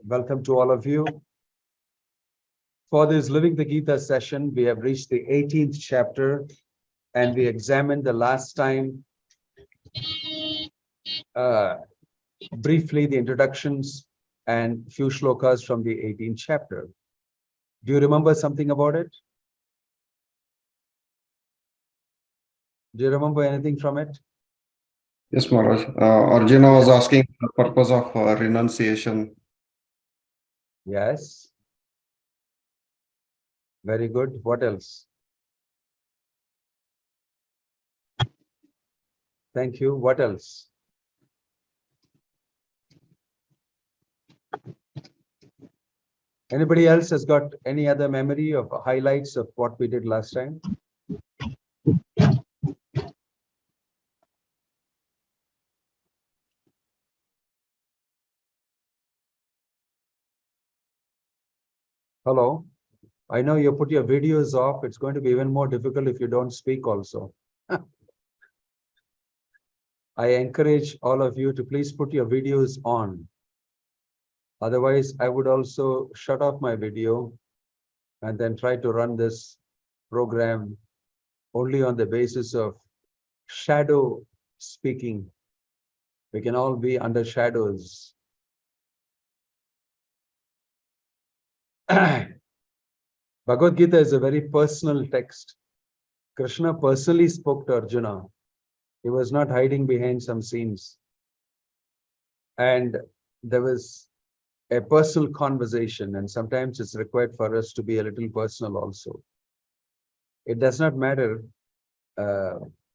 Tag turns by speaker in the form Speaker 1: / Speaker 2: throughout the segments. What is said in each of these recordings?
Speaker 1: Welcome to all of you. For this Living the Gita session, we have reached the 18th chapter and we examined the last time briefly the introductions and few shlokas from the 18th chapter. Do you remember something about it? Do you remember anything from it?
Speaker 2: Yes, Maharaj. Arjuna was asking the purpose of renunciation.
Speaker 1: Yes. Very good. What else? Thank you. What else? Anybody else has got any other memory of highlights of what we did last time? Hello? I know you put your videos off. It's going to be even more difficult if you don't speak also. I encourage all of you to please put your videos on. Otherwise, I would also shut off my video and then try to run this program only on the basis of shadow speaking. We can all be under shadows. Bhagavad Gita is a very personal text. Krishna personally spoke to Arjuna. He was not hiding behind some scenes. And there was a personal conversation, and sometimes it's required for us to be a little personal also. It does not matter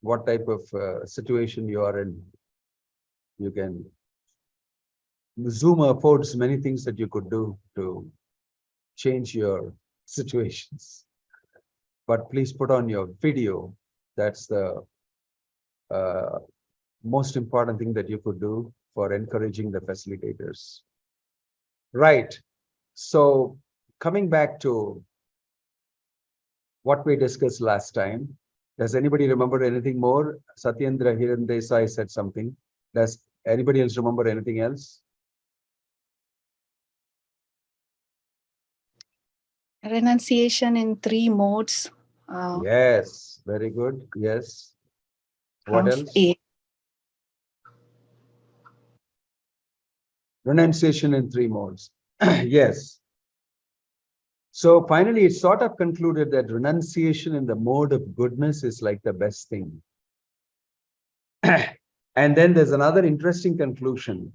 Speaker 1: what type of situation you are in. You can Zoom affords many things that you could do to change your situations. But please put on your video. That's the most important thing that you could do for encouraging the facilitators. Right. So coming back to what we discussed last time, does anybody remember anything more? Satyendra Hirandesai said something. Does anybody else remember anything else?
Speaker 3: Renunciation in 3 modes.
Speaker 1: Yes, very good. Yes. What else? Renunciation in 3 modes. Yes. So finally, it sort of concluded that renunciation in the mode of goodness is like the best thing. And then there's another interesting conclusion.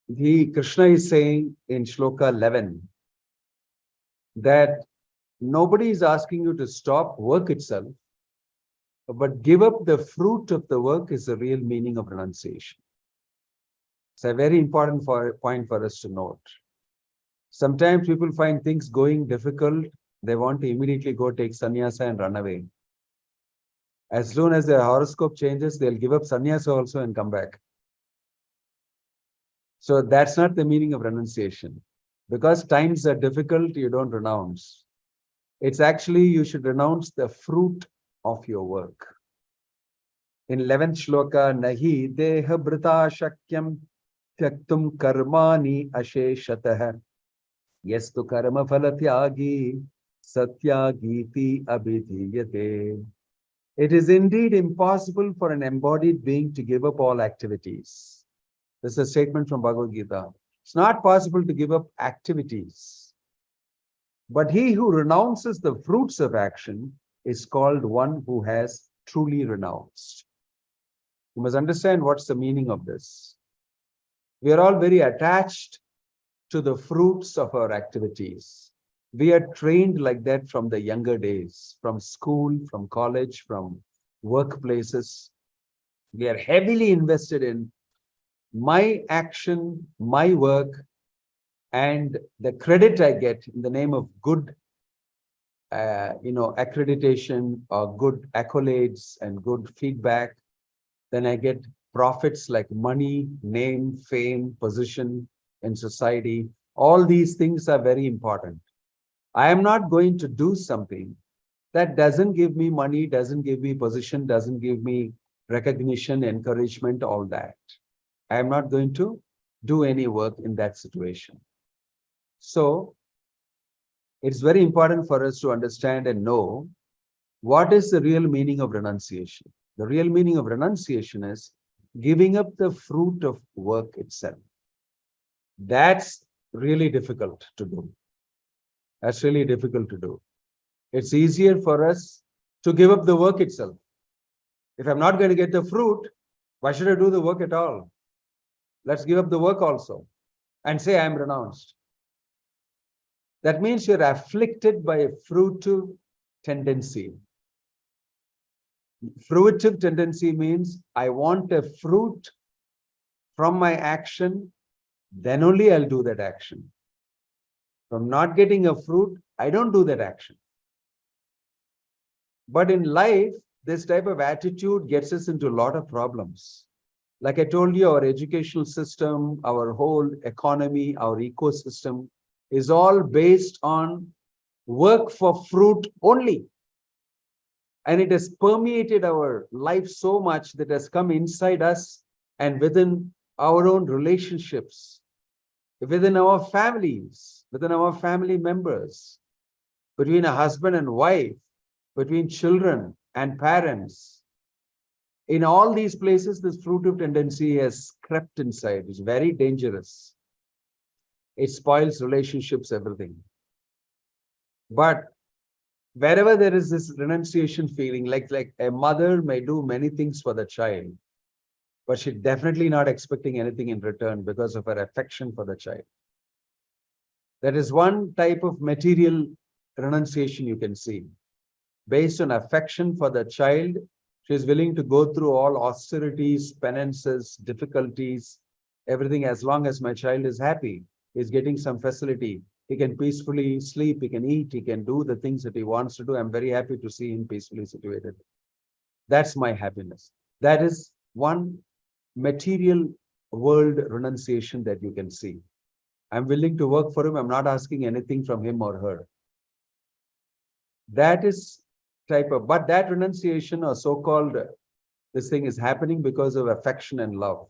Speaker 1: Krishna is saying in Shloka 11 that nobody is asking you to stop work itself, but give up the fruit of the work is the real meaning of renunciation. It's a very important point for us to note. Sometimes people find things going difficult. They want to immediately go take sannyasa and run away. As soon as their horoscope changes, they'll give up sannyasa also and come back. So that's not the meaning of renunciation. Because times are difficult, you don't renounce. It's actually you should renounce the fruit of your work. In 11th shloka, nahi deha brita shakyam tyaktum karmani asheshatah yastu karma phalatyagi satyagiti abhidhiyate. It is indeed impossible for an embodied being to give up all activities. This is a statement from Bhagavad Gita. It's not possible to give up activities. But he who renounces the fruits of action is called one who has truly renounced. You must understand what's the meaning of this. We are all very attached to the fruits of our activities. We are trained like that from the younger days, from school, from college, from workplaces. We are heavily invested in my action, my work, and the credit I get in the name of good, accreditation or good accolades and good feedback. Then I get profits like money, name, fame, position in society. All these things are very important. I am not going to do something that doesn't give me money, doesn't give me position, doesn't give me recognition, encouragement, all that. I am not going to do any work in that situation. So it's very important for us to understand and know what is the real meaning of renunciation. The real meaning of renunciation is giving up the fruit of work itself. That's really difficult to do. That's really difficult to do. It's easier for us to give up the work itself. If I'm not going to get the fruit, why should I do the work at all? Let's give up the work also and say I'm renounced. That means you're afflicted by a fruitive tendency. Fruitive tendency means I want a fruit from my action, then only I'll do that action. From not getting a fruit, I don't do that action. But in life, this type of attitude gets us into a lot of problems. Like I told you, our educational system, our whole economy, our ecosystem is all based on work for fruit only. And it has permeated our life so much that has come inside us and within our own relationships, within our families, within our family members, between a husband and wife, between children and parents. In all these places, this fruitive tendency has crept inside. It's very dangerous. It spoils relationships, everything. But wherever there is this renunciation feeling, like a mother may do many things for the child, but she's definitely not expecting anything in return because of her affection for the child. That is one type of material renunciation you can see. Based on affection for the child, she is willing to go through all austerities, penances, difficulties, everything, as long as my child is happy, is getting some facility. He can peacefully sleep, he can eat, he can do the things that he wants to do. I'm very happy to see him peacefully situated. That's my happiness. That is one material world renunciation that you can see. I'm willing to work for him. I'm not asking anything from him or her. That is type of, but that renunciation or so-called this thing is happening because of affection and love.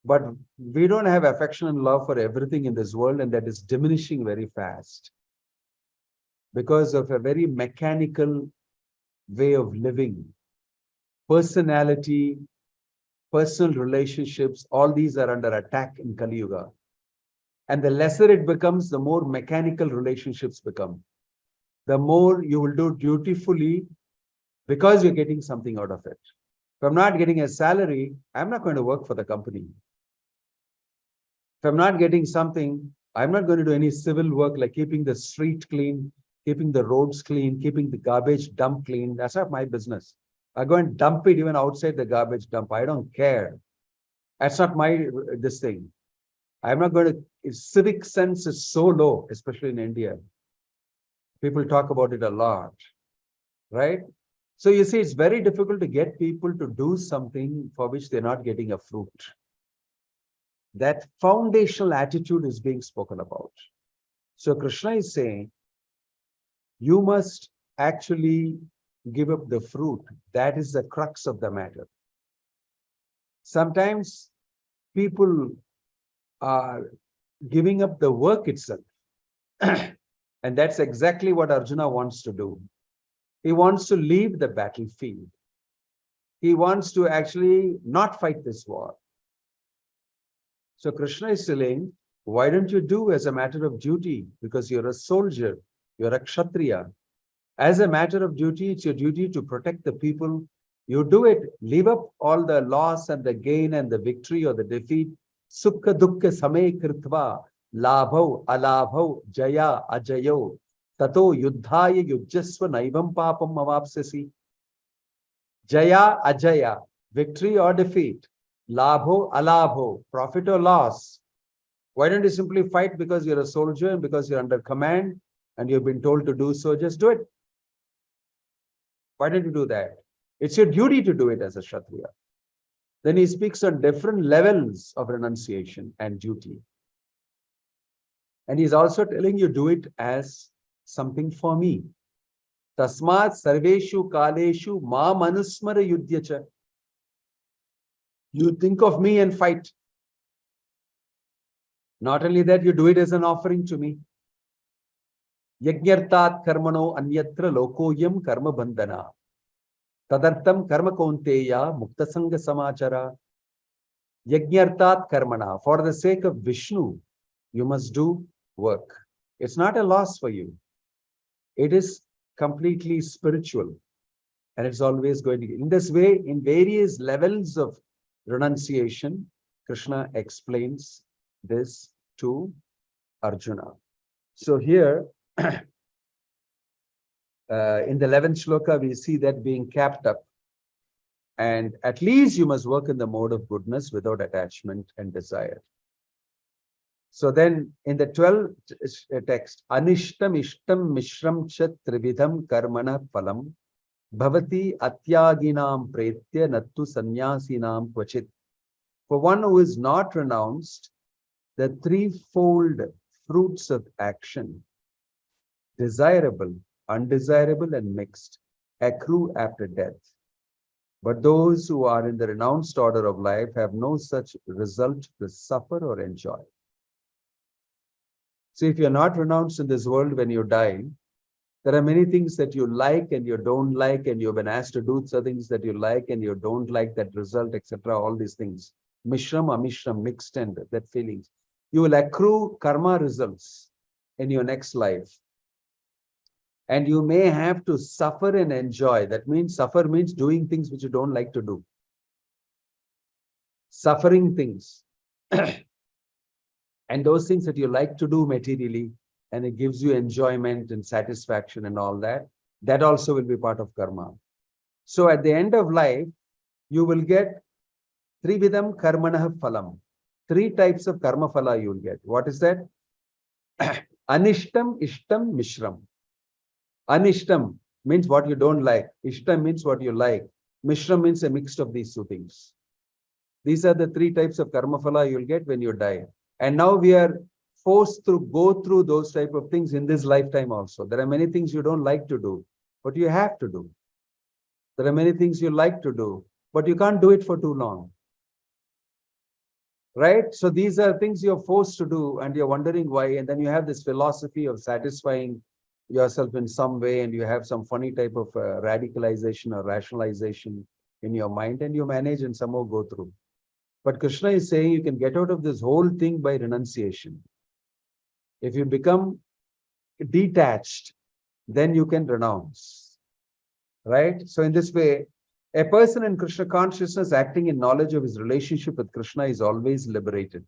Speaker 1: But we don't have affection and love for everything in this world, and that is diminishing very fast because of a very mechanical way of living. Personality, personal relationships, all these are under attack in Kali Yuga. And the lesser it becomes, the more mechanical relationships become. The more you will do dutifully because you're getting something out of it. If I'm not getting a salary, I'm not going to work for the company. If I'm not getting something, I'm not going to do any civil work like keeping the street clean, keeping the roads clean, keeping the garbage dump clean. That's not my business. I go and dump it even outside the garbage dump. I don't care. That's not this thing. I'm not going to, civic sense is so low, especially in India. People talk about it a lot, right? So you see, it's very difficult to get people to do something for which they're not getting a fruit. That foundational attitude is being spoken about. So Krishna is saying, you must actually give up the fruit. That is the crux of the matter. Sometimes people are giving up the work itself. And that's exactly what Arjuna wants to do. He wants to leave the battlefield. He wants to actually not fight this war. So Krishna is saying, why don't you do as a matter of duty? Because you're a soldier, you're a kshatriya. As a matter of duty, it's your duty to protect the people. You do it, leave up all the loss and the gain and the victory or the defeat. Sukha dukkha samay kritva, labhav alabhav jaya ajayo, tato yuddhaya yujjasva naivam papam avapsasi. Jaya ajaya, victory or defeat. Labho alabho, profit or loss. Why don't you simply fight because you're a soldier and because you're under command and you've been told to do so? Just do it. Why don't you do that? It's your duty to do it as a Kshatriya. Then he speaks on different levels of renunciation and duty. And he's also telling you, do it as something for me. Tasmat sarveshu kaleshu ma manusmara yudhyacha. You think of me and fight. Not only that, you do it as an offering to me. Yajñartat karmano anyatra lokoyam karma bandhana. Tadartam karma kaunteya mukta sanga samachara. Yajñartat karmana. For the sake of Vishnu, you must do work. It's not a loss for you. It is completely spiritual. And it's always going to be. In this way, in various levels of renunciation, Krishna explains this to Arjuna. So here, in the 11th shloka, we see that being capped up. And at least you must work in the mode of goodness without attachment and desire. So then in the 12th text, Anishtam Ishtam Mishram Chat Trividham Karmana Phalam Bhavati Atyaginam Pretya Nattu Sanyasinam Kvachit. For one who is not renounced, the threefold fruits of action, desirable, undesirable, and mixed, accrue after death. But those who are in the renounced order of life have no such result to suffer or enjoy. So if you're not renounced in this world when you die, there are many things that you like and you don't like, and you've been asked to do certain things that you like and you don't like that result, etc. All these things. Mishram, amishram, mixed and that feelings. You will accrue karma results in your next life. And you may have to suffer and enjoy. That means suffer means doing things which you don't like to do. Suffering things. And those things that you like to do materially, and it gives you enjoyment and satisfaction and all that, that also will be part of karma. So at the end of life, you will get Trividham Karmanah Phalam. 3 types of karma phala you will get. What is that? Anishtam, Ishtam, Mishram. Anishtam means what you don't like. Ishtam means what you like. Mishram means a mix of these 2 things. These are the 3 types of karma phala you will get when you die. And now we are forced to go through those type of things in this lifetime also. There are many things you don't like to do, but you have to do. There are many things you like to do, but you can't do it for too long. Right? So these are things you're forced to do and you're wondering why. And then you have this philosophy of satisfying yourself in some way, and you have some funny type of radicalization or rationalization in your mind, and you manage and somehow go through. But Krishna is saying you can get out of this whole thing by renunciation. If you become detached, then you can renounce. Right? So in this way, a person in Krishna consciousness acting in knowledge of his relationship with Krishna is always liberated.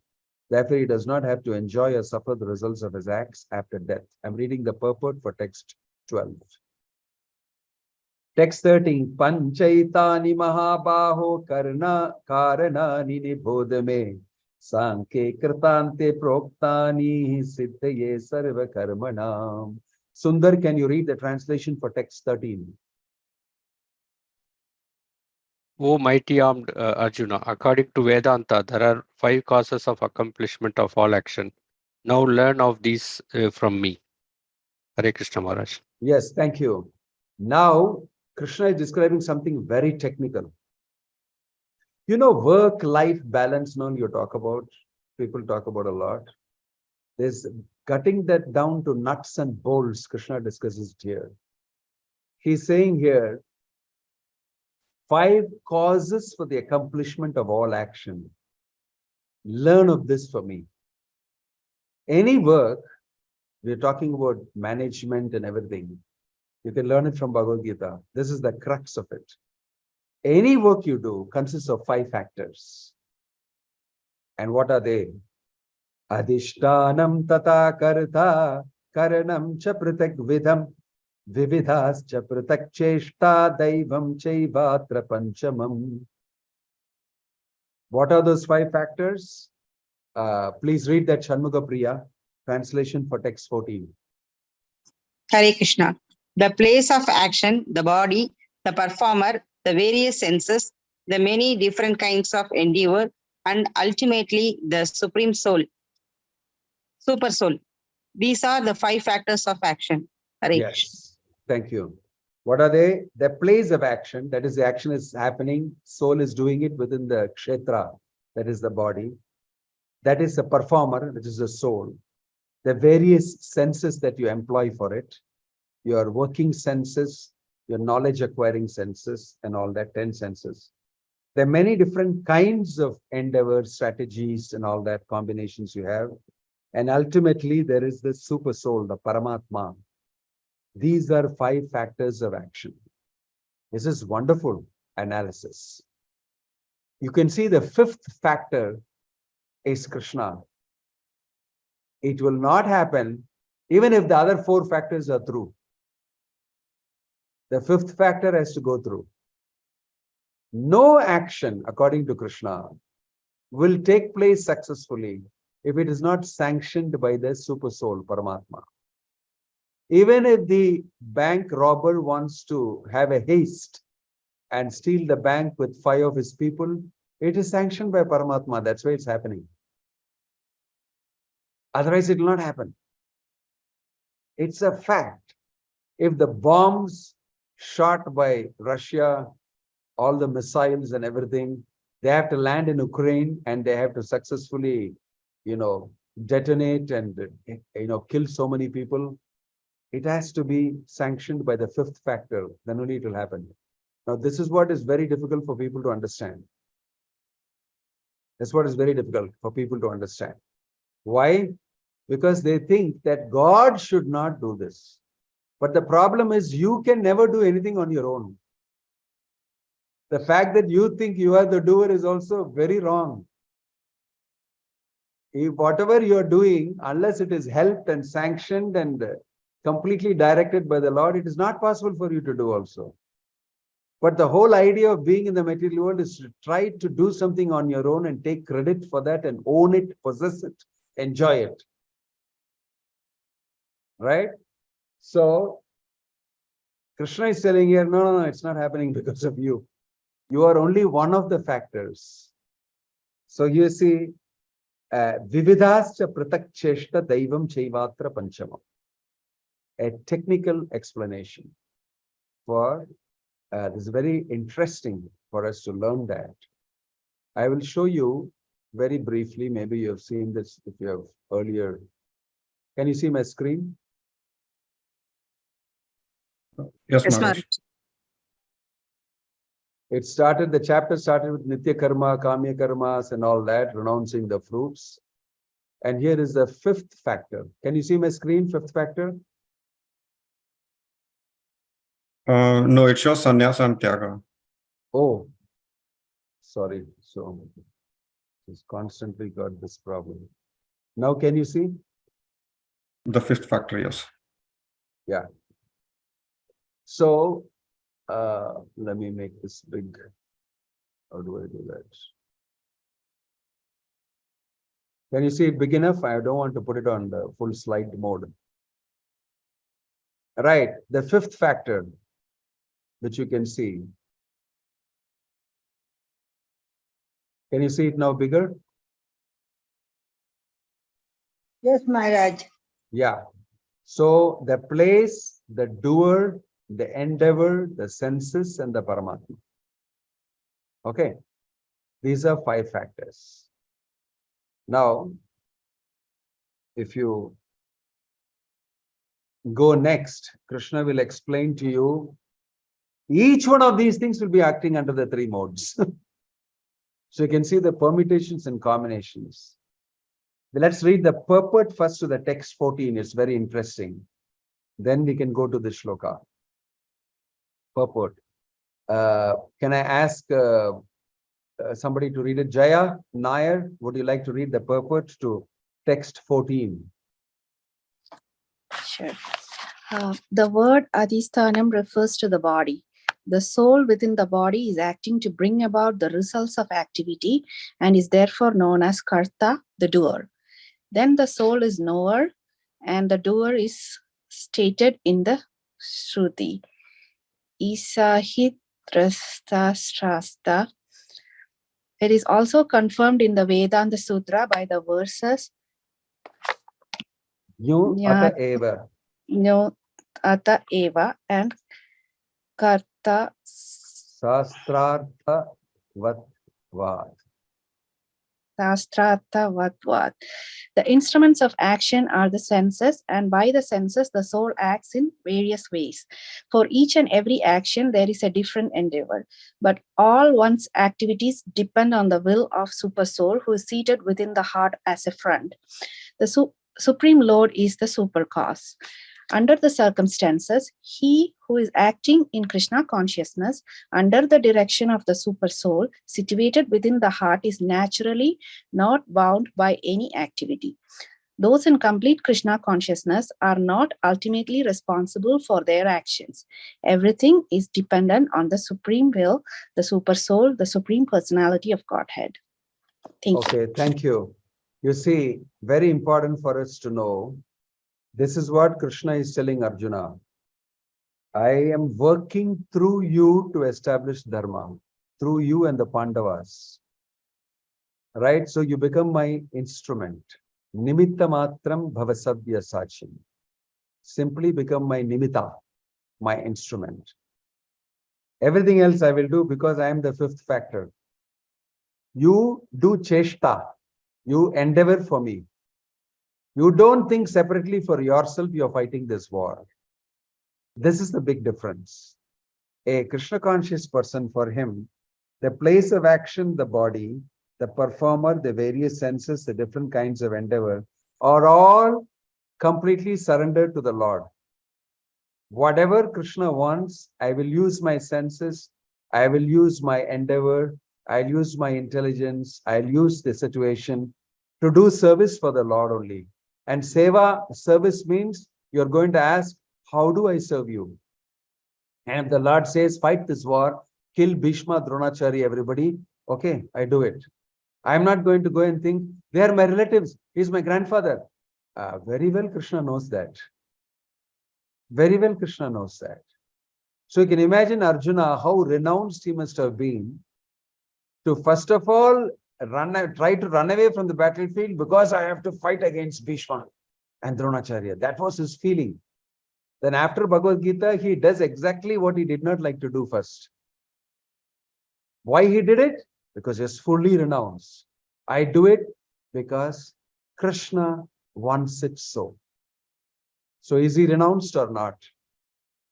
Speaker 1: Therefore, he does not have to enjoy or suffer the results of his acts after death. I'm reading the purport for text 12. Text 13. Panchaitani mahabaho karanani nibodhame sankhe kritante proktani siddhaye sarva karmanam. Sundar, can you read the translation for text 13?
Speaker 4: O mighty armed Arjuna, according to Vedanta, there are 5 causes of accomplishment of all action. Now learn of these from me. Hare Krishna Maharaj.
Speaker 1: Yes, thank you. Now, Krishna is describing something very technical. You know, work-life balance, now you talk about, people talk about a lot. There's cutting that down to nuts and bolts, Krishna discusses it here. He's saying here, 5 causes for the accomplishment of all action. Learn of this for me. Any work, we're talking about management and everything. You can learn it from Bhagavad Gita. This is the crux of it. Any work you do consists of 5 factors. And what are they? Adhishtanam tata karta karanam cha pratak vidham vividhas cha pratak cheshta daivam chaivatra panchamam. What are those 5 factors? Please read that Shanmuga Priya translation for text 14.
Speaker 5: Hare Krishna. The place of action, the body, the performer, the various senses, the many different kinds of endeavor, and ultimately the supreme soul, super soul. These are the 5 factors of action. Hare Krishna.
Speaker 1: Yes, thank you. What are they? The place of action, that is, the action is happening, soul is doing it within the kshetra, that is the body. That is the performer, which is the soul. The various senses that you employ for it, your working senses, your knowledge acquiring senses, and all that, 10 senses. There are many different kinds of endeavors, strategies, and all that combinations you have. And ultimately, there is the super soul, the Paramatma. These are 5 factors of action. This is wonderful analysis. You can see the 5th factor is Krishna. It will not happen even if the other 4 factors are true. The 5th factor has to go through. No action, according to Krishna, will take place successfully if it is not sanctioned by the super soul, Paramatma. Even if the bank robber wants to have a haste and steal the bank with 5 of his people, it is sanctioned by Paramatma. That's why it's happening. Otherwise, it will not happen. It's a fact. If the bombs shot by Russia, all the missiles and everything, they have to land in Ukraine and they have to successfully, detonate and, kill so many people. It has to be sanctioned by the 5th factor. Then only it will happen. Now, this is what is very difficult for people to understand. That's what is very difficult for people to understand. Why? Because they think that God should not do this. But the problem is you can never do anything on your own. The fact that you think you are the doer is also very wrong. If whatever you are doing, unless it is helped and sanctioned and completely directed by the Lord, it is not possible for you to do also. But the whole idea of being in the material world is to try to do something on your own and take credit for that and own it, possess it, enjoy it. Right? So, Krishna is telling here, no, it's not happening because of you. You are only one of the factors. So you see, Vividhascha pratak cheshta daivam chaivatra panchamam. A technical explanation for this is very interesting for us to learn that. I will show you very briefly. Maybe you have seen this if you have earlier. Can you see my screen?
Speaker 2: Yes,
Speaker 5: Yes,
Speaker 2: Maharaj.
Speaker 1: The chapter started with Nitya Karma, Kamya Karmas and all that, renouncing the fruits. And here is the 5th factor. Can you see my screen, 5th factor?
Speaker 2: No, it shows sannyasa and tyaga.
Speaker 1: Oh, sorry. So it's constantly got this problem. Now, can you see?
Speaker 2: The 5th factor, yes.
Speaker 1: Yeah. So let me make this big. How do I do that? Can you see it big enough? I don't want to put it on the full slide mode. Right. The 5th factor, which you can see. Can you see it now bigger?
Speaker 6: Yes, Maharaj.
Speaker 1: Yeah. So the place, the doer, the endeavor, the senses, and the Paramatma. Okay. These are 5 factors. Now, if you go next, Krishna will explain to you each one of these things will be acting under the 3 modes. So you can see the permutations and combinations. Let's read the purport first to the text 14. It's very interesting. Then we can go to the shloka. Purport. Can I ask somebody to read it? Jaya, Nair, would you like to read the purport to text 14?
Speaker 3: Sure. The word adhisthanam refers to the body. The soul within the body is acting to bring about the results of activity and is therefore known as karta, the doer. Then the soul is knower and the doer is stated in the Shruti. Isahit Strasta. It is also confirmed in the Vedanta Sutra by the verses
Speaker 1: Yu ata eva.
Speaker 3: No Ata Eva and Karta
Speaker 1: Sastrartha vat vat.
Speaker 3: Shastrartha. The instruments of action are the senses, and by the senses, the soul acts in various ways. For each and every action, there is a different endeavor, but all one's activities depend on the will of Super Soul, who is seated within the heart as a friend. The Supreme Lord is the super cause. Under the circumstances, he who is acting in Krishna consciousness under the direction of the super soul situated within the heart is naturally not bound by any activity. Those in complete Krishna consciousness are not ultimately responsible for their actions. Everything is dependent on the supreme will, the super soul, the supreme personality of Godhead. Thank you.
Speaker 1: Okay, thank you. You see, very important for us to know. This is what Krishna is telling Arjuna. I am working through you to establish Dharma, through you and the Pandavas. Right? So you become my instrument. Nimitta matram bhavasabhya sachim. Simply become my nimitta, my instrument. Everything else I will do because I am the fifth factor. You do cheshta. You endeavor for me. You don't think separately for yourself, you're fighting this war. This is the big difference. A Krishna conscious person, for him, the place of action, the body, the performer, the various senses, the different kinds of endeavor are all completely surrendered to the Lord. Whatever Krishna wants, I will use my senses, I will use my endeavor, I'll use my intelligence, I'll use the situation to do service for the Lord only. And seva, service means you're going to ask, how do I serve you? And if the Lord says, fight this war, kill Bhishma, Dronacharya, everybody, okay, I do it. I'm not going to go and think, they are my relatives, he's my grandfather. Very well, Krishna knows that. Very well, Krishna knows that. So you can imagine Arjuna, how renounced he must have been to first of all try to run away from the battlefield because I have to fight against Bhishma and Dronacharya. That was his feeling. Then after Bhagavad Gita, he does exactly what he did not like to do first. Why he did it? Because he is fully renounced. I do it because Krishna wants it so. So is he renounced or not?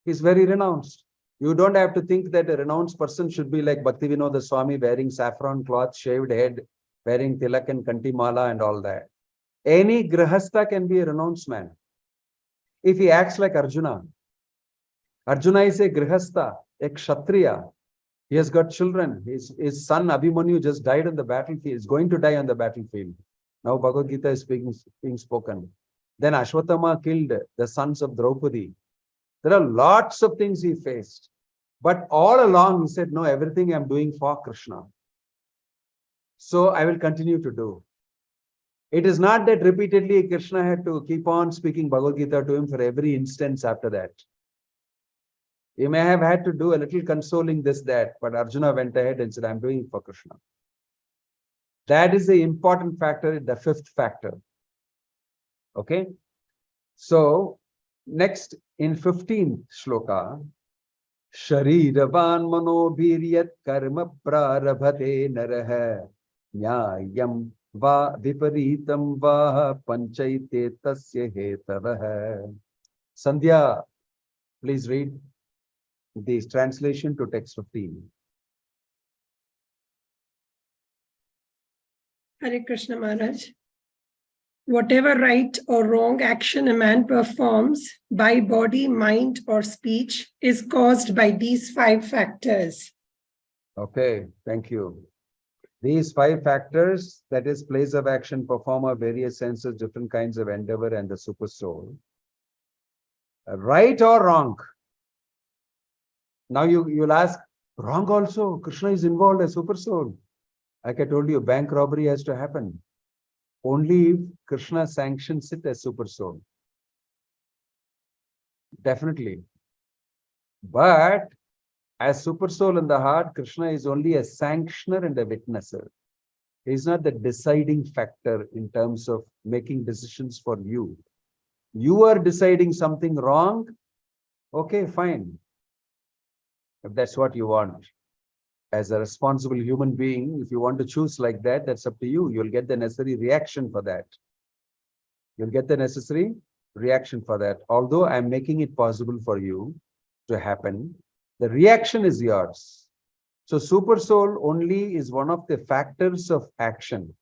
Speaker 1: He's very renounced. You don't have to think that a renounced person should be like Bhakti Vinoda Swami, wearing saffron cloth, shaved head, wearing tilak and kantimala and all that. Any grihastha can be a renounced man. If he acts like Arjuna, Arjuna is a grihastha, a kshatriya. He has got children. His son Abhimanyu just died on the battlefield. He is going to die on the battlefield. Now Bhagavad Gita is being spoken. Then Ashwatthama killed the sons of Draupadi. There are lots of things he faced. But all along he said, no, everything I'm doing for Krishna. So I will continue to do. It is not that repeatedly Krishna had to keep on speaking Bhagavad Gita to him for every instance after that. He may have had to do a little consoling this, that, but Arjuna went ahead and said, I'm doing it for Krishna. That is the important factor, the fifth factor. Okay. So next in 15th shloka, Shariravan mano biryat karma prarabhate naraha nyayam va viparitam va panchaite tasya hetavah. Sandhya, please read the translation to text 15.
Speaker 7: Hare Krishna Maharaj. Whatever right or wrong action a man performs by body, mind, or speech is caused by these 5 factors.
Speaker 1: Okay, thank you. These 5 factors, that is place of action, performer, various senses, different kinds of endeavor, and the super soul. Right or wrong? Now you'll ask, wrong also? Krishna is involved as super soul. Like I told you, bank robbery has to happen. Only if Krishna sanctions it as super soul. Definitely. But as super soul in the heart, Krishna is only a sanctioner and a witnesser. He is not the deciding factor in terms of making decisions for you. You are deciding something wrong. Okay, fine. If that's what you want. as a responsible human being, if you want to choose like that, that's up to you. You'll get the necessary reaction for that. You'll get the necessary reaction for that. Although I'm making it possible for you to happen, the reaction is yours. So super soul only is one of the factors of action.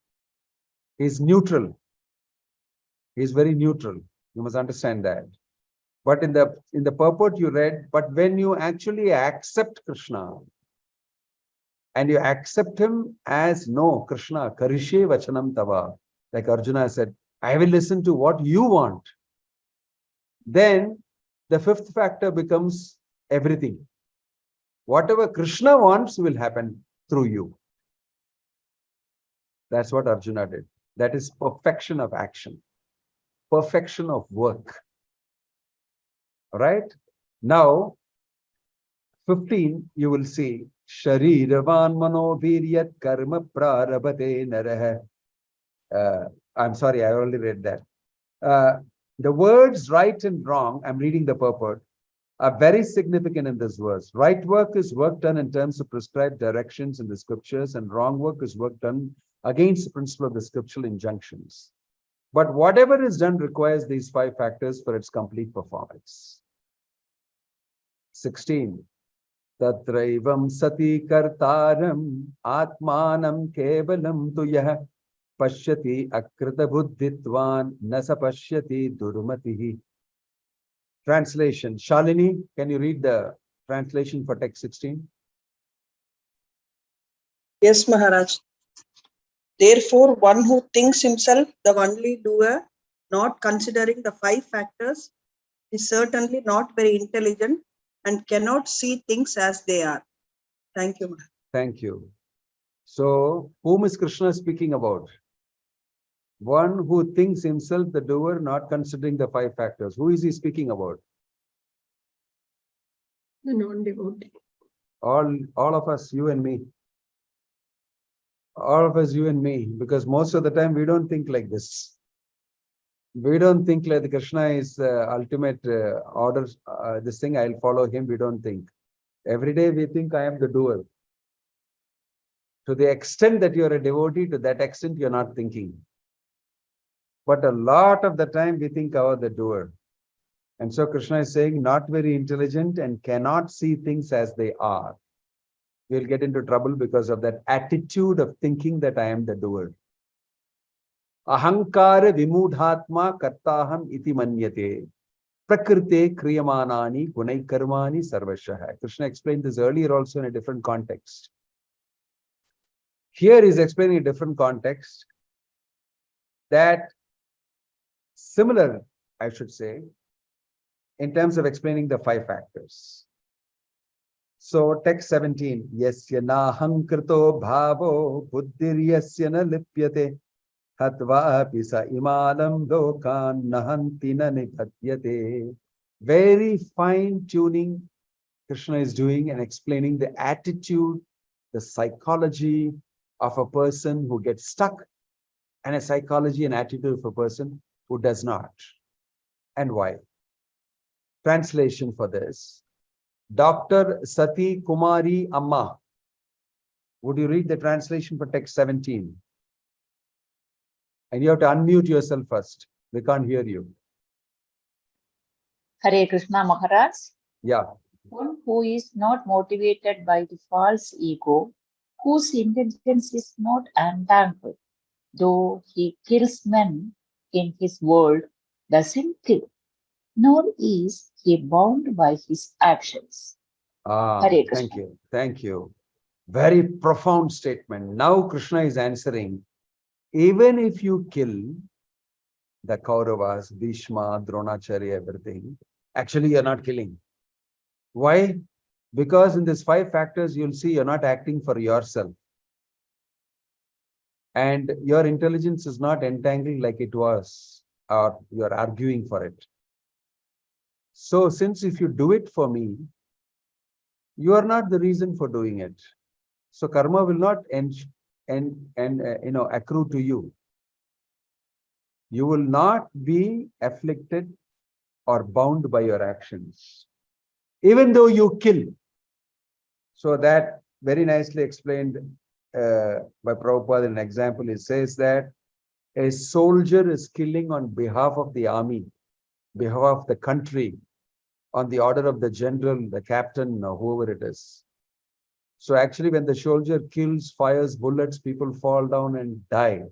Speaker 1: He's neutral. He's very neutral. You must understand that. But in the purport you read, but when you actually accept Krishna and you accept him as no, Krishna, karishe vachanam tava, like Arjuna said, I will listen to what you want. Then the fifth factor becomes everything. Whatever Krishna wants will happen through you. That's what Arjuna did. That is perfection of action, perfection of work. All right. Now, 15, you will see Shariravan mano viryat karma prarabhate narah. I'm sorry, I already read that. The words right and wrong, I'm reading the purport, are very significant in this verse. Right work is work done in terms of prescribed directions in the scriptures, and wrong work is work done against the principle of the scriptural injunctions. But whatever is done requires these 5 factors for its complete performance. 16. Tatraivam sati kartaram atmanam kevalam tuyah pashyati akrita buddhitvan nasa pashyati durmatihi. Translation. Shalini, can you read the translation for text 16?
Speaker 6: Yes, Maharaj. Therefore, one who thinks himself the only doer, not considering the 5 factors, is certainly not very intelligent and cannot see things as they are. Thank you, Maharaj.
Speaker 1: Thank you. So, whom is Krishna speaking about? One who thinks himself the doer, not considering the 5 factors. Who is he speaking about?
Speaker 7: The non-devotee.
Speaker 1: All of us, you and me. All of us, you and me, because most of the time we don't think like this. We don't think like the Krishna is ultimate order. This thing, I'll follow him. We don't think. Every day we think I am the doer. To the extent that you're a devotee, to that extent you're not thinking. But a lot of the time we think our the doer. And so Krishna is saying, not very intelligent and cannot see things as they are. We'll get into trouble because of that attitude of thinking that I am the doer. Ahankara vimudhatma kartaham iti manyate prakrite kriyamanani gunai karmani sarvashah. Krishna explained this earlier also in a different context. Here he's explaining a different context that similar, I should say, in terms of explaining the 5 factors. So text 17, yasya nahankrito bhavo buddhiryasya na lipyate hatva pisa imalam lokan nahanti na nipatyate. Very fine tuning Krishna is doing and explaining the attitude, the psychology of a person who gets stuck, and a psychology and attitude of a person who does not. And why? Translation for this. Dr. Sati Kumari Amma. Would you read the translation for text 17? And you have to unmute yourself first. We can't hear you.
Speaker 8: Hare Krishna Maharaj.
Speaker 1: Yeah.
Speaker 8: One who is not motivated by the false ego, whose intelligence is not entangled, though he kills men in his world, doesn't kill, nor is he bound by his actions. Hare Krishna.
Speaker 1: Thank you. Thank you. Very profound statement. Now Krishna is answering, even if you kill the Kauravas, Bhishma, Dronacharya, everything, actually you're not killing. Why? Because in these 5 factors, you'll see you're not acting for yourself. And your intelligence is not entangled like it was, or you're arguing for it. So since if you do it for me, you are not the reason for doing it. So karma will not accrue to you. You will not be afflicted or bound by your actions, even though you kill. So that very nicely explained by Prabhupada in an example. It says that a soldier is killing on behalf of the army, behalf of the country, on the order of the general, the captain, or whoever it is. So actually, when the soldier kills, fires bullets, people fall down and die.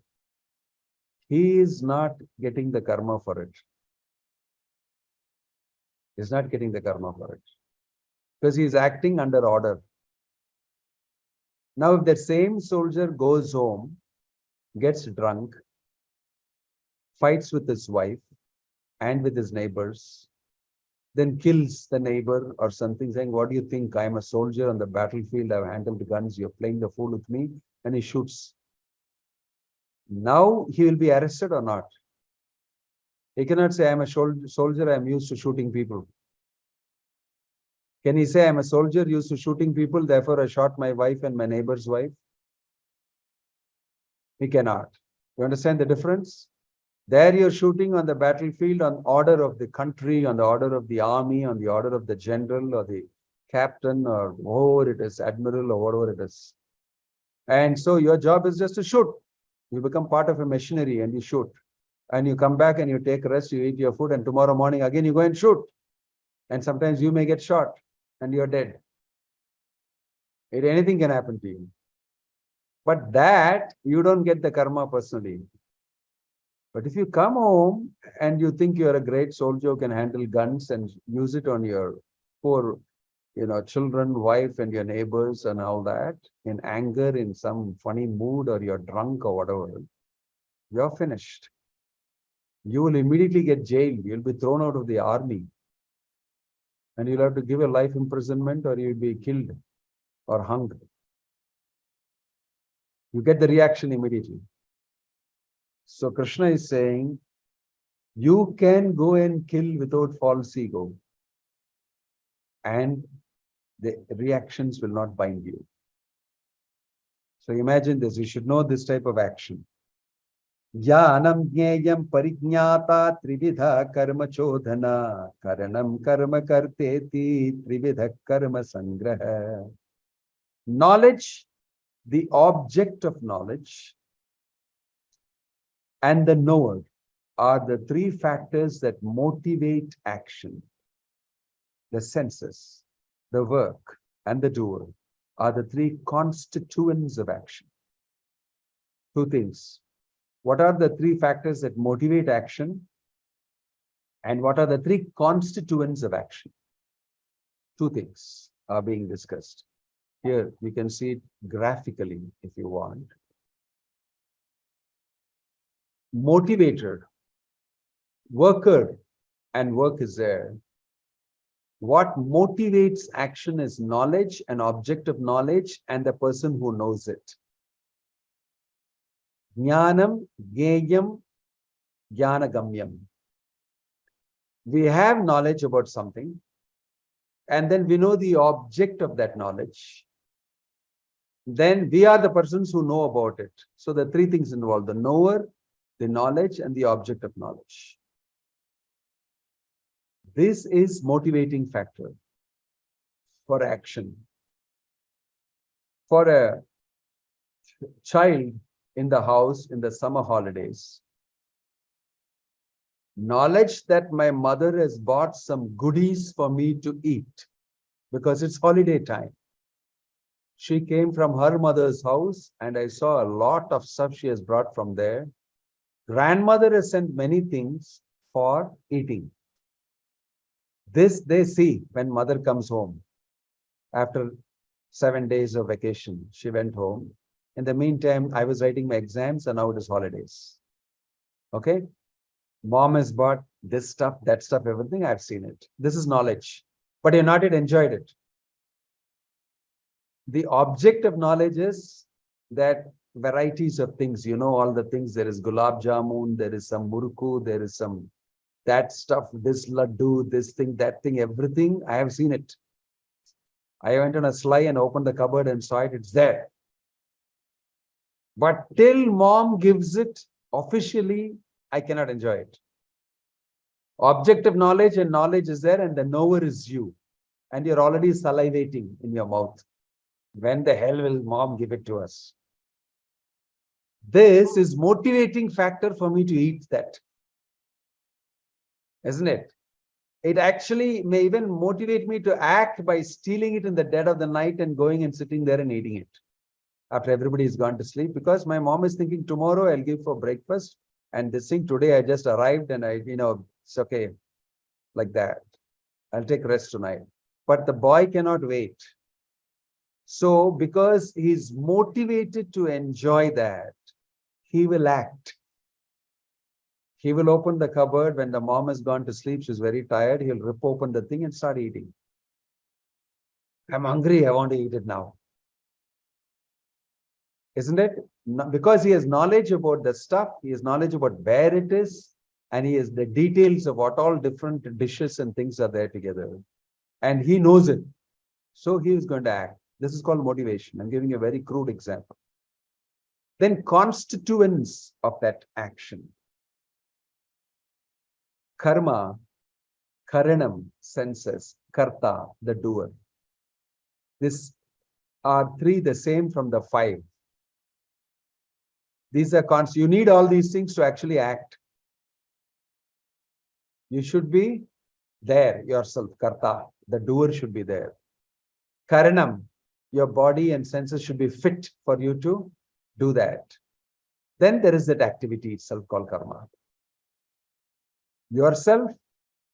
Speaker 1: He is not getting the karma for it. He's not getting the karma for it. Because he is acting under order. Now, if the same soldier goes home, gets drunk, fights with his wife and with his neighbors, then kills the neighbor or something, saying, what do you think? I'm a soldier on the battlefield, I've handled guns, you're playing the fool with me, and he shoots. Now he will be arrested or not? He cannot say, I'm a soldier, I'm used to shooting people. Can he say, I'm a soldier used to shooting people, therefore I shot my wife and my neighbor's wife? He cannot. You understand the difference? There you're shooting on the battlefield on order of the country, on the order of the army, on the order of the general or the captain or whoever it is, admiral or whatever it is. And so your job is just to shoot. You become part of a machinery and you shoot. And you come back and you take rest, you eat your food, and tomorrow morning again you go and shoot. And sometimes you may get shot and you're dead. Anything can happen to you. But that you don't get the karma personally. But if you come home and you think you're a great soldier who can handle guns and use it on your poor, children, wife, and your neighbors and all that, in anger, in some funny mood, or you're drunk or whatever, you're finished. You will immediately get jailed. You'll be thrown out of the army. And you'll have to give a life imprisonment or you'll be killed or hung. You get the reaction immediately. So Krishna is saying, you can go and kill without false ego. And the reactions will not bind you. So imagine this, you should know this type of action. Jnanam jneyam parijñāta trividha karma chodhana karanam karma karteti trividha karma sangraha. Knowledge, the object of knowledge, and the knower are the three factors that motivate action. The senses, the work, and the doer are the three constituents of action. Two things. What are the three factors that motivate action? And what are the three constituents of action? Two things are being discussed. Here, you can see it graphically if you want. Motivator, worker, and work is there. What motivates action is knowledge, an object of knowledge, and the person who knows it. Jnanam, Jneyam, Jnanagamyam. We have knowledge about something, and then we know the object of that knowledge. Then we are the persons who know about it. So the three things involved: the knower, the knowledge, and the object of knowledge. This is motivating factor for action. For a child in the house in the summer holidays, knowledge that my mother has bought some goodies for me to eat because it's holiday time. She came from her mother's house and I saw a lot of stuff she has brought from there. Grandmother has sent many things for eating. This they see when mother comes home. After 7 days of vacation, she went home. In the meantime, I was writing my exams and now it is holidays. Okay? Mom has bought this stuff, that stuff, everything. I've seen it. This is knowledge. But you've not yet enjoyed it. The object of knowledge is that varieties of things, all the things. There is gulab jamun, there is some murku, there is some that stuff, this laddu, this thing, that thing, everything. I have seen it. I went on a sly and opened the cupboard and saw it. It's there. But till mom gives it officially, I cannot enjoy it. Object of knowledge and knowledge is there, and the knower is you. And you're already salivating in your mouth. When the hell will mom give it to us? This is motivating factor for me to eat that. Isn't it? It actually may even motivate me to act by stealing it in the dead of the night and going and sitting there and eating it after everybody is gone to sleep, because my mom is thinking tomorrow I'll give for breakfast, and this thing today I just arrived and it's okay, like that. I'll take rest tonight. But the boy cannot wait. So because he's motivated to enjoy that, he will act. He will open the cupboard when the mom has gone to sleep. She's very tired. He'll rip open the thing and start eating. I'm hungry. I want to eat it now. Isn't it? Because he has knowledge about the stuff. He has knowledge about where it is. And he has the details of what all different dishes and things are there together. And he knows it. So he is going to act. This is called motivation. I'm giving a very crude example. Then constituents of that action. Karma, karanam, senses, karta, the doer. These are three the same from the five. These are you need all these things to actually act. You should be there yourself, karta. The doer should be there. Karanam, your body and senses should be fit for you to do that. Then there is that activity itself called karma. Yourself,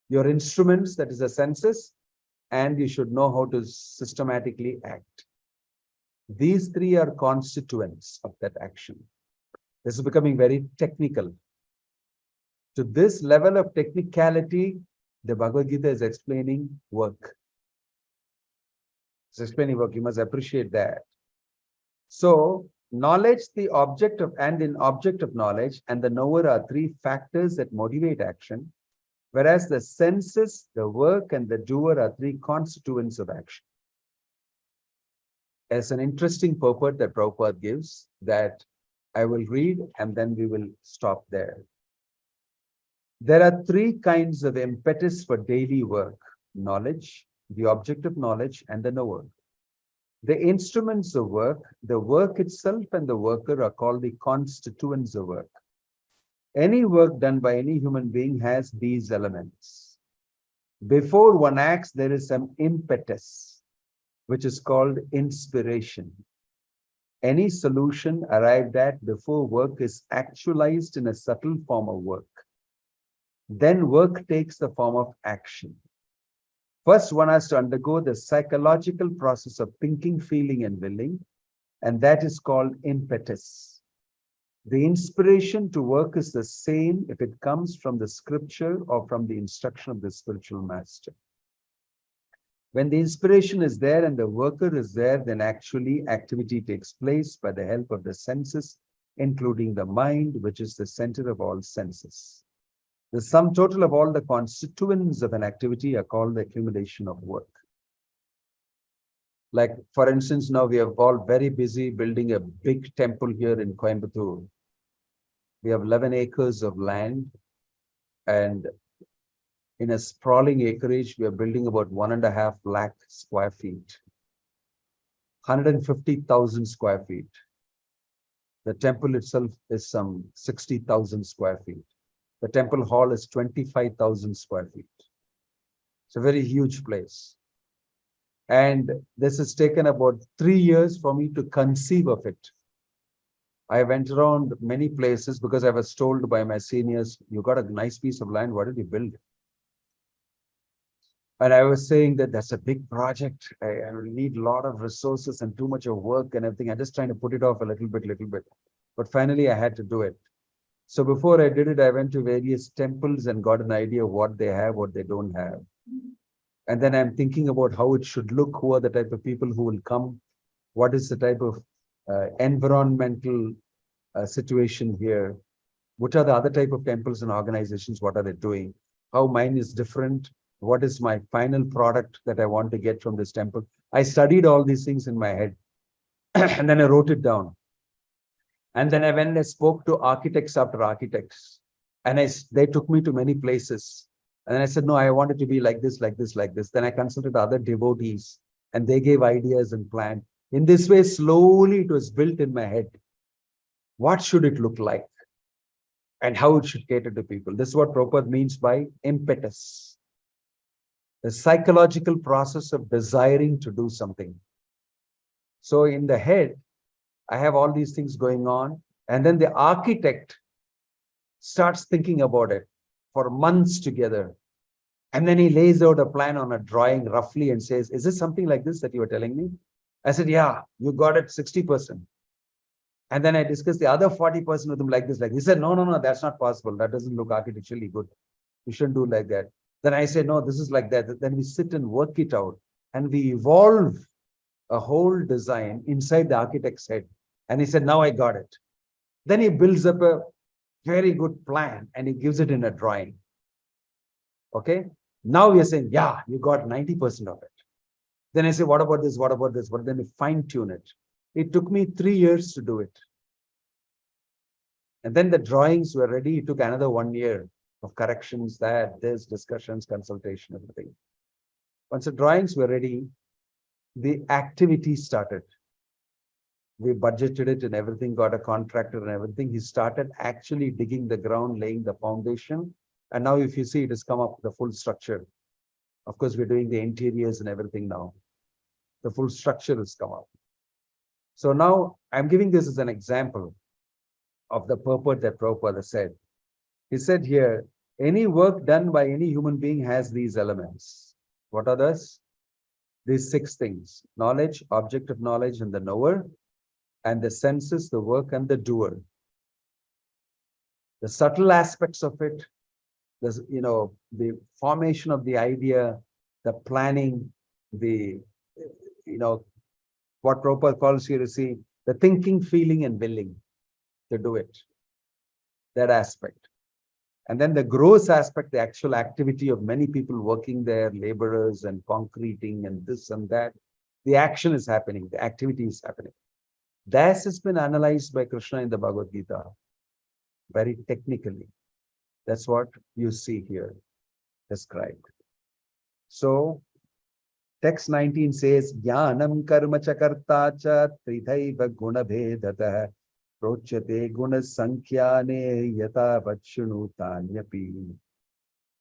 Speaker 1: your instruments, that is the senses, and you should know how to systematically act. These three are constituents of that action. This is becoming very technical. To this level of technicality, the Bhagavad Gita is explaining work. It's explaining work. You must appreciate that. So, knowledge, the object of, and in object of knowledge, and the knower are three factors that motivate action, whereas the senses, the work, and the doer are three constituents of action. There's an interesting purport that Prabhupada gives that I will read and then we will stop there. There are three kinds of impetus for daily work: knowledge, the object of knowledge, and the knower. The instruments of work, the work itself, and the worker are called the constituents of work. Any work done by any human being has these elements. Before one acts, there is some impetus, which is called inspiration. Any solution arrived at before work is actualized in a subtle form of work. Then work takes the form of action. First, one has to undergo the psychological process of thinking, feeling, and willing, and that is called impetus. The inspiration to work is the same if it comes from the scripture or from the instruction of the spiritual master. When the inspiration is there and the worker is there, then actually activity takes place by the help of the senses, including the mind, which is the center of all senses. The sum total of all the constituents of an activity are called the accumulation of work. Like, for instance, now we are all very busy building a big temple here in Coimbatore. We have 11 acres of land, and in a sprawling acreage, we are building about 1.5 lakh square feet, 150,000 square feet. The temple itself is some 60,000 square feet. The temple hall is 25,000 square feet. It's a very huge place. And this has taken about 3 years for me to conceive of it. I went around many places because I was told by my seniors, you got a nice piece of land, what did you build? And I was saying that that's a big project. I will need a lot of resources and too much of work and everything. I'm just trying to put it off a little bit. But finally, I had to do it. So before I did it, I went to various temples and got an idea of what they have, what they don't have. And then I'm thinking about how it should look, who are the type of people who will come, what is the type of environmental situation here, what are the other type of temples and organizations, what are they doing, how mine is different, what is my final product that I want to get from this temple. I studied all these things in my head and then I wrote it down. And then I went and spoke to architects after architects, and they took me to many places. And then I said, no, I want it to be like this, like this, like this. Then I consulted other devotees, and they gave ideas and plans. In this way, slowly it was built in my head. What should it look like? And how it should cater to people. This is what Prabhupada means by impetus. The psychological process of desiring to do something. So in the head, I have all these things going on. And then the architect starts thinking about it for months together. And then he lays out a plan on a drawing roughly and says, is it something like this that you were telling me? I said, yeah, you got it 60%. And then I discussed the other 40% with him like this. He said, no, that's not possible. That doesn't look architecturally good. You shouldn't do like that. Then I said, no, this is like that. Then we sit and work it out. And we evolve a whole design inside the architect's head. And he said, now I got it. Then he builds up a very good plan and he gives it in a drawing. Okay. Now we are saying, yeah, you got 90% of it. Then I say, what about this? What about this? But then we fine tune it. It took me 3 years to do it. And then the drawings were ready. It took another 1 year of corrections, this, discussions, consultation, everything. Once the drawings were ready, the activity started. We budgeted it and everything, got a contractor and everything. He started actually digging the ground, laying the foundation. And now if you see, it has come up, the full structure. Of course, we're doing the interiors and everything now. The full structure has come up. So now I'm giving this as an example of the purport that Prabhupada said. He said here, any work done by any human being has these elements. What are those? These 6 things: knowledge, object of knowledge, and the knower, and the senses, the work, and the doer. The subtle aspects of it, the formation of the idea, the planning, what Prabhupada calls here, the thinking, feeling, and willing to do it. That aspect. And then the gross aspect, the actual activity of many people working there, laborers and concreting and this and that. The action is happening, the activity is happening. This has been analyzed by Krishna in the Bhagavad Gita very technically. That's what you see here described. So, text 19 says, Jnanam karma chakarta cha tridhaiva guna bhedatah prochate guna sankhyane yata vachunuthanyapi.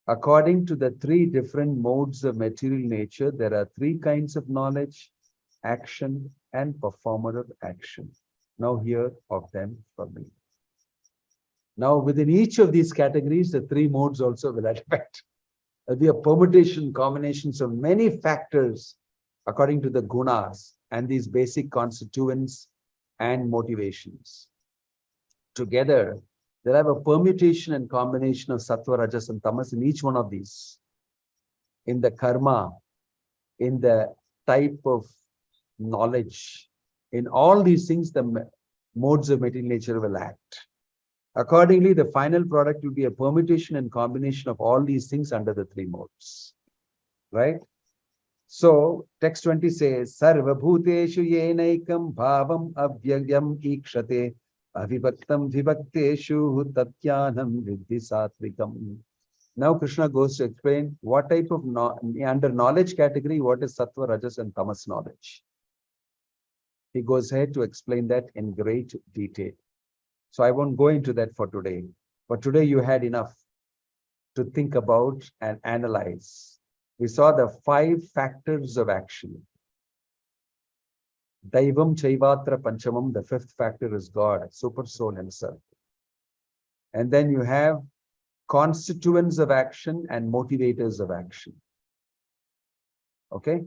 Speaker 1: According to the 3 different modes of material nature, there are 3 kinds of knowledge, action, and performer of action. Now hear of them from me. Now within each of these categories, the 3 modes also will affect. There'll be a permutation, combinations of many factors according to the gunas and these basic constituents and motivations. Together, they'll have a permutation and combination of sattva, rajas, and tamas in each one of these. In the karma, in the type of knowledge, in all these things, the modes of material nature will act. Accordingly, the final product will be a permutation and combination of all these things under the 3 modes. Right? So, text 20 says, Sarva bhuteshu yenaikam bhavam avyagyam ikshate avibhaktam vibhakteshu tatyanam viddhi satvikam. Now Krishna goes to explain what type of, under knowledge category, what is sattva, rajas, and tamas knowledge. He goes ahead to explain that in great detail. So I won't go into that for today. But today you had enough to think about and analyze. We saw the 5 factors of action. Daivam Chaivatra Panchamam, the 5th factor is God, Super Soul himself. And then you have constituents of action and motivators of action. Okay?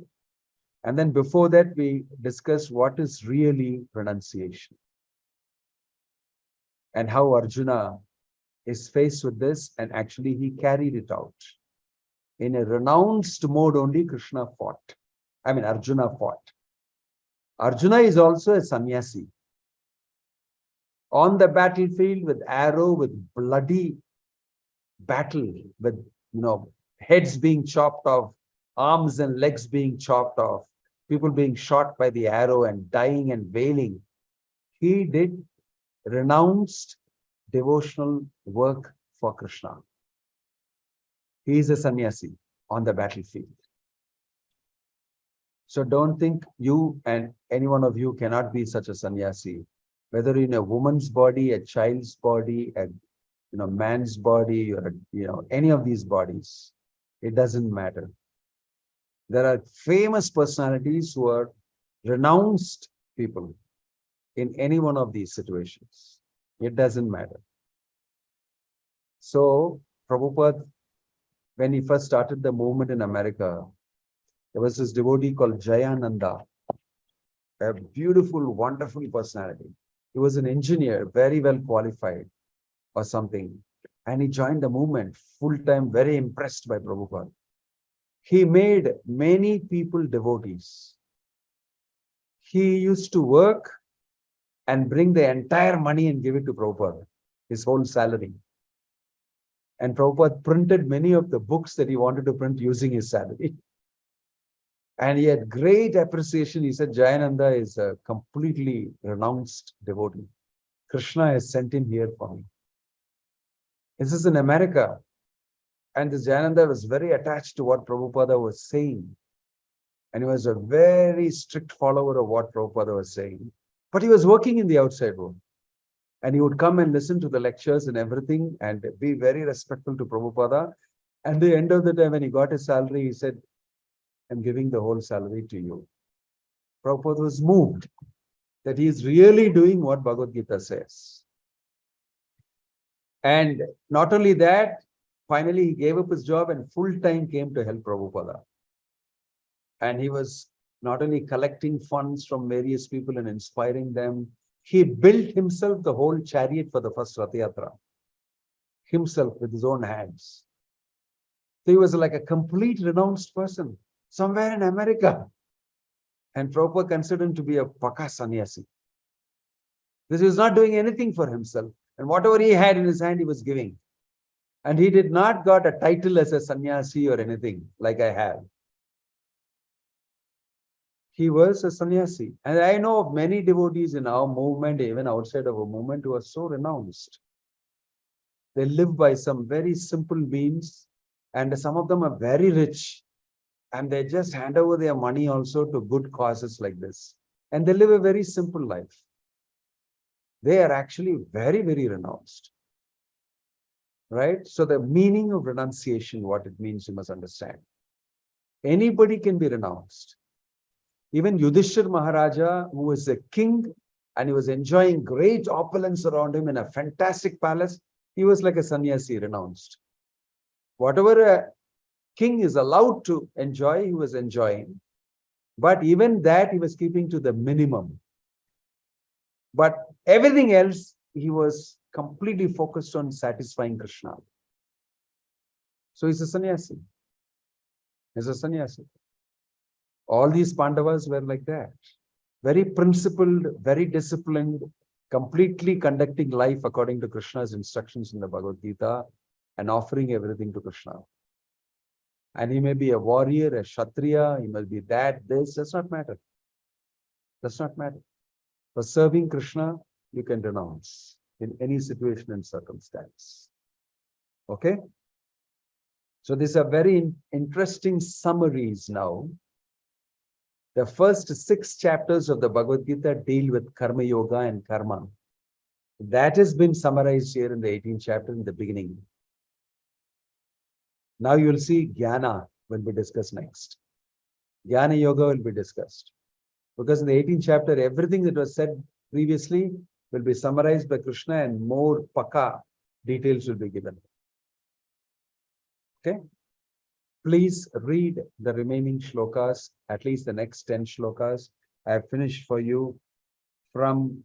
Speaker 1: And then before that, we discussed what is really renunciation. And how Arjuna is faced with this, and actually he carried it out. In a renounced mode only, Arjuna fought. Arjuna is also a sannyasi. On the battlefield with arrow, with bloody battle, with heads being chopped off, arms and legs being chopped off, people being shot by the arrow and dying and wailing. He did renounced devotional work for Krishna. He is a sannyasi on the battlefield. So don't think you and any one of you cannot be such a sannyasi. Whether in a woman's body, a child's body, a man's body, or any of these bodies, it doesn't matter. There are famous personalities who are renounced people in any one of these situations. It doesn't matter. So Prabhupada, when he first started the movement in America, there was this devotee called Jayananda, a beautiful, wonderful personality. He was an engineer, very well qualified or something. And he joined the movement full-time, very impressed by Prabhupada. He made many people devotees. He used to work and bring the entire money and give it to Prabhupada, his whole salary. And Prabhupada printed many of the books that he wanted to print using his salary. And he had great appreciation. He said, Jayananda is a completely renounced devotee. Krishna has sent him here for me. This is in America. And this Jayananda was very attached to what Prabhupada was saying. And he was a very strict follower of what Prabhupada was saying. But he was working in the outside world. And he would come and listen to the lectures and everything and be very respectful to Prabhupada. And at the end of the time, when he got his salary, he said, I'm giving the whole salary to you. Prabhupada was moved that he is really doing what Bhagavad Gita says. And not only that, finally he gave up his job and full-time came to help Prabhupada. And he was not only collecting funds from various people and inspiring them, he built himself the whole chariot for the first Rath Yatra, himself with his own hands. So he was like a complete renounced person somewhere in America. And Prabhupada considered him to be a Paka sannyasi. Because he was not doing anything for himself. And whatever he had in his hand, he was giving. And he did not got a title as a sannyasi or anything like I have. He was a sannyasi. And I know of many devotees in our movement, even outside of our movement, who are so renounced. They live by some very simple means, and some of them are very rich. And they just hand over their money also to good causes like this. And they live a very simple life. They are actually very, very renounced. Right? So the meaning of renunciation, what it means, you must understand. Anybody can be renounced. Even Yudhishthira Maharaja, who was a king and he was enjoying great opulence around him in a fantastic palace, he was like a sannyasi, renounced. Whatever a king is allowed to enjoy, he was enjoying. But even that, he was keeping to the minimum. But everything else, he was completely focused on satisfying Krishna. So he's a sannyasi. He's a sannyasi. All these Pandavas were like that. Very principled, very disciplined, completely conducting life according to Krishna's instructions in the Bhagavad Gita and offering everything to Krishna. And he may be a warrior, a Kshatriya, he must be that, this, does not matter. Does not matter. For serving Krishna, you can renounce in any situation and circumstance. Okay? So these are very interesting summaries now. The first 6 chapters of the Bhagavad Gita deal with Karma Yoga and Karma. That has been summarized here in the 18th chapter in the beginning. Now you will see Jnana will be discussed next. Jnana Yoga will be discussed. Because in the 18th chapter, everything that was said previously will be summarized by Krishna and more Paka details will be given. Okay? Please read the remaining shlokas, at least the next 10 shlokas. I have finished for you from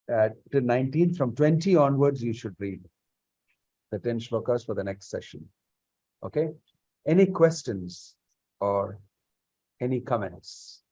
Speaker 1: to 19, from 20 onwards, you should read the 10 shlokas for the next session. Okay? Any questions or any comments?